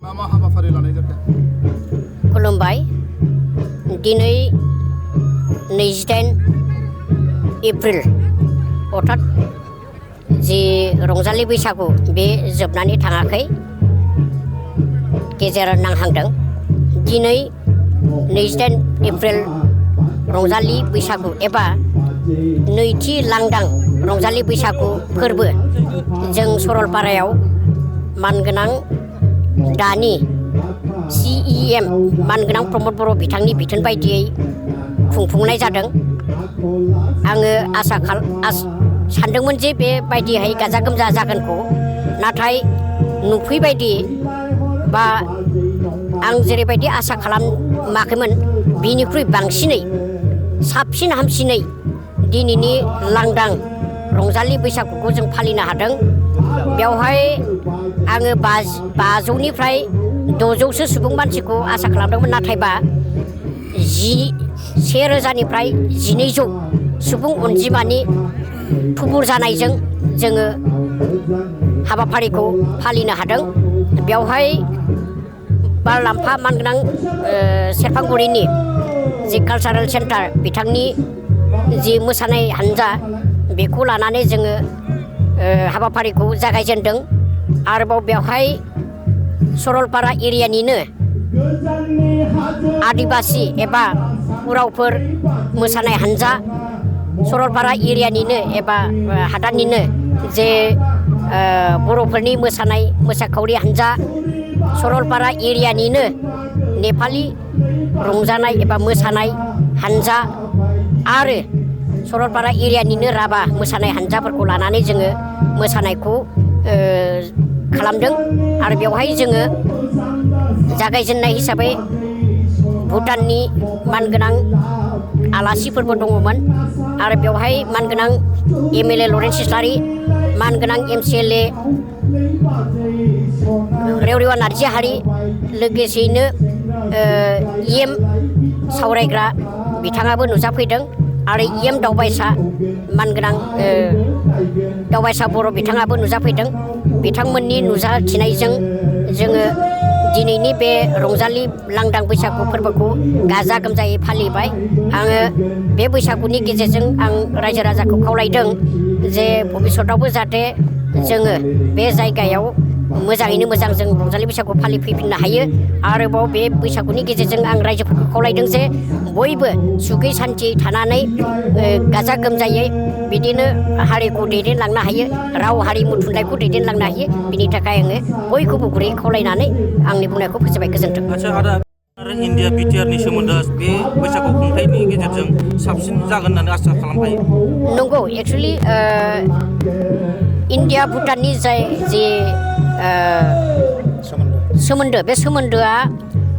मा मा हाबाफारि लानाय जाखो? खुलुमबाय। दिनै 28 एप्रिल अर्थात जि रंजालि बैसागु बे जोबनानै थाङाखै, गेजेर नांहांदों। दिनै 28 एप्रिल रंजालि बैसागु एबा नैथि लांदां रंजालि बैसागु फोरबो जों सरलपारायाव मानगोनां दानि CEM मानगोनां प्रमद बर' बिथांनि बिथोन बायदियै खुंफुंनाय जादों। आङो सानदोंमोन जे बेबायदिहाय गाजा गोमजा जागोनखौ, नाथाय नुफैबायदि बा आं जेरैबायदि आसा खालामाखैमोन बिनिख्रुइ बांसिनै साबसिन हामसिनै दिनैनि लांदां रंजालि बैसागुखौ जों फालिनो हादों। बेवहाय आङो 500निफ्राय 600सो सुबुं मानसिखौ आसा खालामदोंमोन, नाथायबा 1000निफ्राय 1200 सुबुं अनजिमानि थुबुर जानायजों जोङो हाबाफारिखौ फालिनो हादों। बेवहाय बारलाम्फा मानगोनां सेरफांगुरिनि जि कालचारेल सेन्टार बिथांनि जि मोसानाय हान्जा बेखौ लानानै जोङो हाबाफारिखौ जागायजेनदों। आरोबाव बेवहाय सरलपारा एरियानिनो आदिबासि एबा उरावफोर मोसानाय हान्जा, सरलपारा एरियानिनो एबा हादाननिनो जे बर'फोरनि मोसाखावरि हान्जा, सरलपारा एरियानिनो नेपालि रंजानाय एबा मोसानाय हान्जा आरो सरलपारा एरियानिनो राभा मोसानाय हान्जाफोरखौ लानानै जोङो मोसानायखौ खालामदों। आरो बेवहाय जोङो जागायजेननाय हिसाबै भुटाननि मानगोनां आलासिफोरबो दङमोन। आरो बेवहाय मानगोनां MLA लरेन्स इस्लारि, मानगोनां MCLA रेवरेवा नार्जिहारि, लोगोसेयैनो EM सावरायग्रा बिथाङाबो नुजाफैदों। आरो EM दावबायसा मानगोनां दावबायसा बर' बिथाङाबो नुजाफैदों। बिथांमोननि नुजाथिनायजों जोङो दिनैनि बे रंजालि लांदां बैसागु फोरबोखौ गाजा गोमजायै फालिबाय। आङो बे बैसागुनि गेजेरजों आं रायजो राजाखौ खावलायदों जे भबिसतआवबो जाहाथे जोङो बे जायगायाव मोजाङैनो मोजां जों रंजालि बैसागु फालिफैफिननो हायो। आरोबाव बे बैसागुनि गेजेरजों आं रायजोफोरखौ खावलायदों जे बयबो सुखै सान्थियै थानानै गाजा गोमजायै बिदिनो हारिखौ दैदेनलांनो हायो, राव हारिमु थुनलाइखौ दैदेनलांनो हायो। बिनि थाखाय आङो बयखौबो गुरै खावलायनानै आंनि बुंनायखौ फोजोबबाय। गोजोन्थों। आरो इन्डिया बिटिआरनि सोमोन्दै बे बैसागु खुंथायनि गेजेरजों साबसिन जागोन होननानै आसा खालामखायो। नंगौ, एक्सुवेलि इन्डिया भुटाननि जि सोमोन्दो, बे सोमोन्दोआ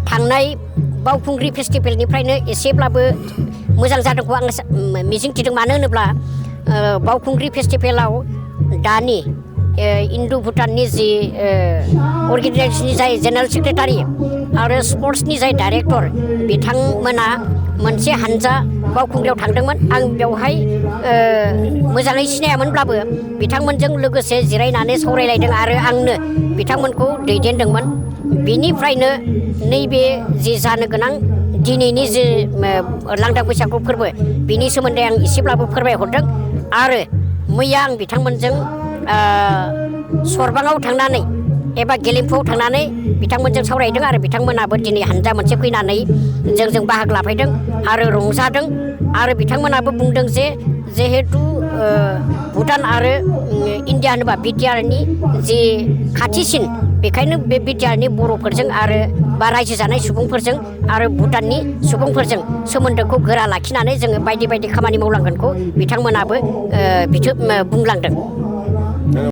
थांनाय बावखुंग्रि फेस्टिभेलनिफ्रायनो एसेब्लाबो मोजां जादोंखौ आं मिजिंथिदों। मानो होनोब्ला बावखुंग्रि फेस्टिभेलाव दानि इन्डु भुटाननि जि अर्गेनाइजेसननि जाय जेनेरेल सेक्रेटारि आरो स्पर्ट्सनि जाय डाइरेक्टर बिथांमोना मोनसे हानजा बावखुंग्रियाव थांदोंमोन। आं बेवहाय मोजाङै सिनायामोनब्लाबो बिथांमोनजों लोगोसे जिरायनानै सावरायलायदों आरो आंनो बिथांमोनखौ दैदेनदोंमोन। बेनिफ्रायनो नैबे जि जानो गोनां दिनैनि जि लांदां बैसागु फोरबो बिनि सोमोन्दै आं एसेब्लाबो फोरमायहरदों। आरो मैया आं बिथांमोनजों सरबाङाव थांनानै एबा गेलेम्फुआव थांनानै बिथांमोनजों सावरायदों आरो बिथांमोनाबो दिनै हानजा मोनसे फैनानै जोंजों बाहागो लाफैदों आरो रंजादों। आरो बिथांमोनाबो बुंदों जे जिहेथु भुटान आरो इन्डिया होनोबा बिटिआरनि जि खाथिसिन, बेखायनो बे बिटिआरनि बर'फोरजों आरो बा रायजो जानाय सुबुंफोरजों आरो भुटाननि सुबुंफोरजों सोमोन्दोखौ गोरा लाखिनानै जोङो बायदि बायदि खामानि मावलांगोनखौ बिथांमोनाबो बुंलांदों।